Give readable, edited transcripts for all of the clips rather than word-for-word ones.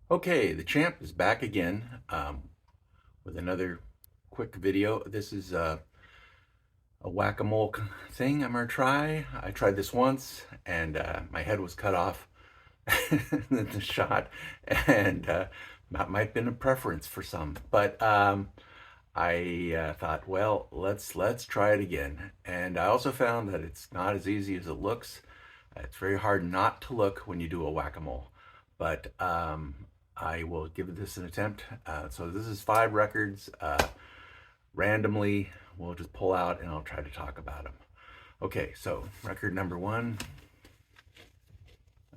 Okay, the champ is back again with another quick video. This is a whack-a-mole thing I'm gonna try. I tried this once and my head was cut off in the shot, and that might have been a preference for some. But I thought, well, let's try it again. And I also found that it's not as easy as it looks. It's very hard not to look when you do a whack-a-mole. But I will give this an attempt. So this is 5 records. Randomly, we'll just pull out and I'll try to talk about them. Okay, so record number 1.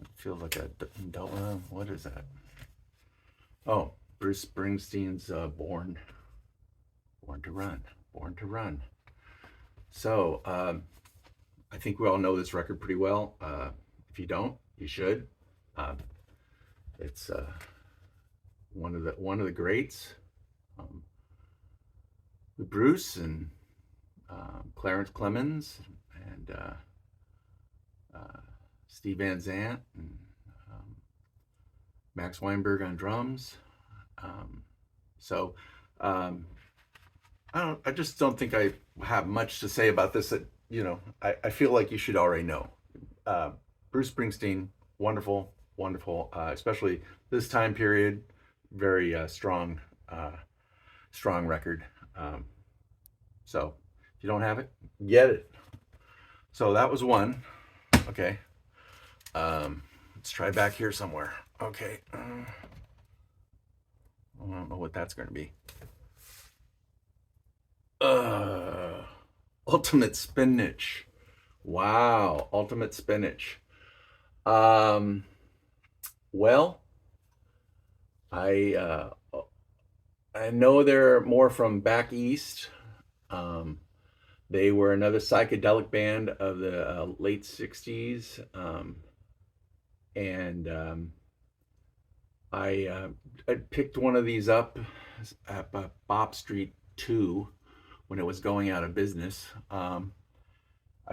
It feels like a what is that? Oh, Bruce Springsteen's Born to Run. Born to Run. So I think we all know this record pretty well. If you don't, you should. Uh, it's one of the greats. Um, with Bruce and Clarence Clemens and Steve Van Zandt and Max Weinberg on drums. Um, so um, I just don't think I have much to say about this. That I feel like you should already know. Uh, Bruce Springsteen, wonderful, wonderful, especially this time period. Very strong record. Um, so if you don't have it, get it. So that was one. Okay. Let's try back here somewhere. Okay. I don't know what that's going to be. Uh, Ultimate Spinach. Wow, Ultimate Spinach. Um, well, I I know they're more from back east. Um, they were another psychedelic band of the late '60s, and I picked one of these up at Bop Street 2 when it was going out of business. I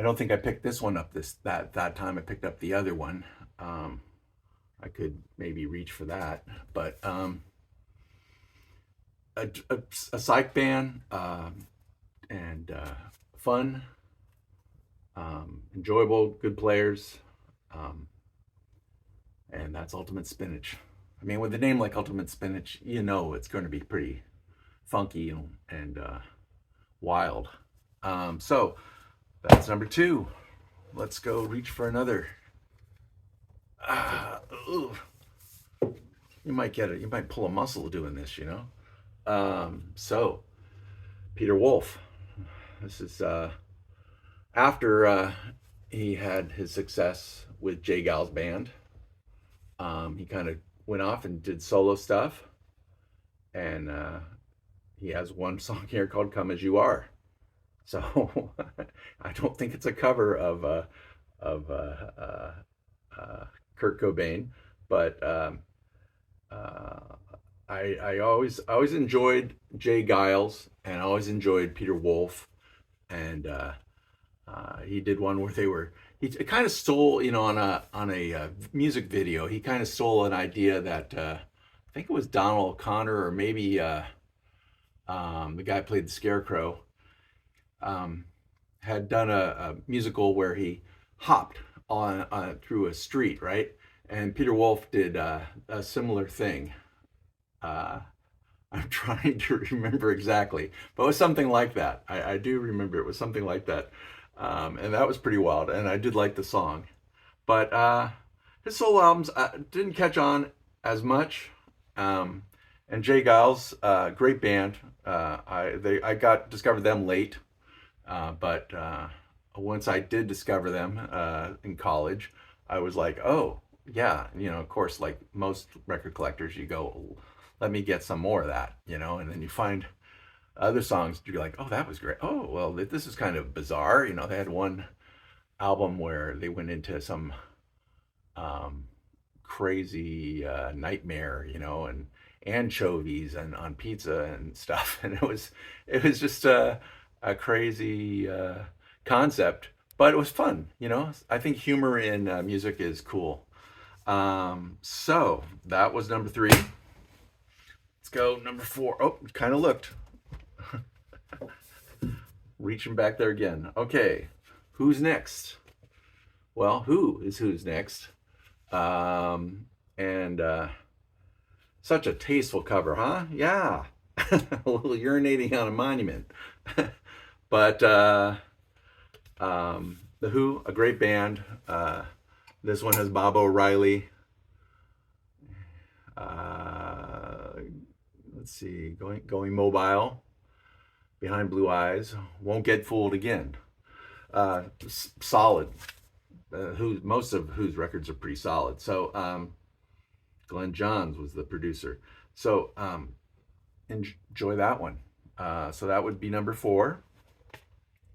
don't think I picked this one up that time. I picked up the other one. Um, I could maybe reach for that, but a psych band, and fun, enjoyable, good players, um, and that's Ultimate Spinach. I mean, with a name like Ultimate Spinach, it's going to be pretty funky and wild. So that's number 2. Let's go reach for another. Ah, ooh. You might get it. You might pull a muscle doing this. So Peter Wolf. This is after he had his success with Jay Gal's band. He kind of went off and did solo stuff, and he has one song here called "Come as You Are." So I don't think it's a cover of Kurt Cobain, but uh, I always enjoyed Jay Giles, and I always enjoyed Peter Wolf, and he did one where he kind of stole, on a music video. He kind of stole an idea that I think it was Donald O'Connor, or maybe the guy who played the Scarecrow, um, had done a musical where he hopped on through a street, right? And Peter Wolf did a similar thing. Uh, I'm trying to remember exactly, but it was something like that. I do remember it was something like that, and that was pretty wild. And I did like the song, but his solo albums didn't catch on as much. Um, and Jay Giles, great band. I got discovered them late, but once I did discover them in college, I was like, oh yeah, of course, like most record collectors, you go, let me get some more of that. And then you find other songs, you're like, oh, that was great. Oh, well, this is kind of bizarre. They had one album where they went into some um, crazy nightmare, and anchovies and on pizza and stuff, and it was just a crazy concept, but it was fun. I think humor in music is cool. So that was number 3. Let's go number 4. Oh, kind of looked. Reaching back there again. Okay, who's next? Well, who's next? And such a tasteful cover, huh? Yeah. A little urinating on a monument. But The Who, a great band. This one has Bob O'Reilly. Let's see, going mobile. Behind Blue Eyes. Won't Get Fooled Again. Solid. Most of Who's records are pretty solid. So Glenn Johns was the producer. So enjoy that one. So that would be number 4.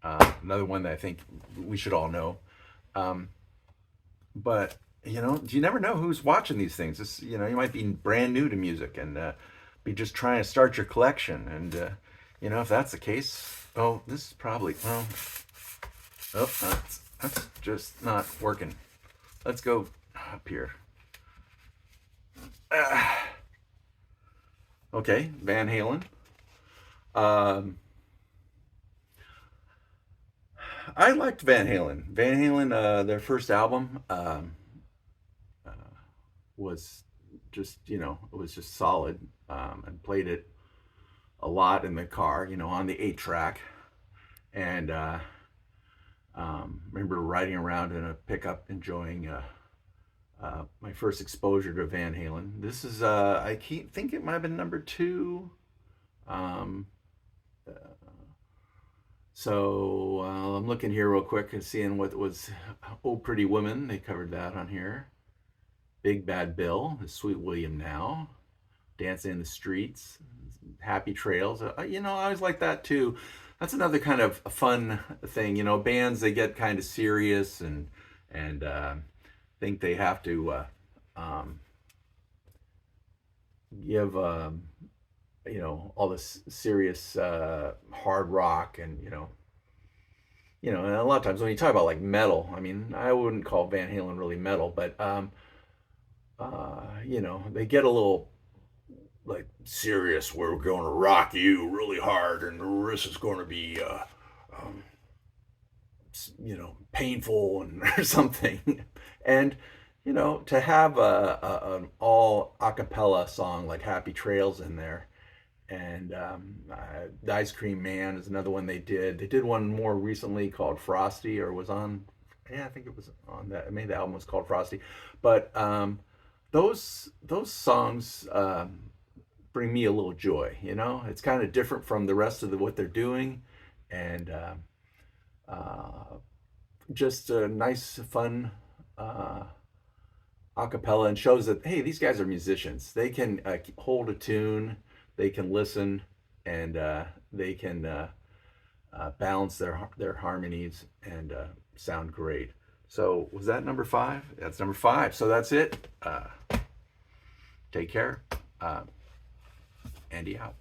Another one that I think we should all know. But you never know who's watching these things. You might be brand new to music and be just trying to start your collection. And if that's the case, this is probably that's just not working. Let's go up here. Okay, Van Halen. I liked Van Halen. Van Halen, their first album was just, it was just solid. And played it a lot in the car, on the 8-track. And remember riding around in a pickup enjoying my first exposure to Van Halen. This is, I think it might have been number 2. So I'm looking here real quick and seeing what was Oh Pretty Woman. They covered that on here. Big Bad Bill, Sweet William Now, Dancing in the Streets, Happy Trails. I always like that too. That's another kind of fun thing. Bands, they get kind of serious and think they have to give all this serious hard rock and and a lot of times when you talk about like metal, I mean, I wouldn't call Van Halen really metal, but they get a little like serious. We're going to rock you really hard, and this is going to be painful and or something. And to have an all a cappella song like Happy Trails in there. And the Ice Cream Man is another one they did. They did one more recently called Frosty, or was on, I think it was on that. Maybe the album was called Frosty. But those songs bring me a little joy. It's kind of different from the rest of what they're doing, and just a nice, fun a cappella, and shows that hey, these guys are musicians. They can hold a tune. They can listen, and they can balance their harmonies and sound great. So was that number 5? That's number 5. So that's it. Take care. Andy out.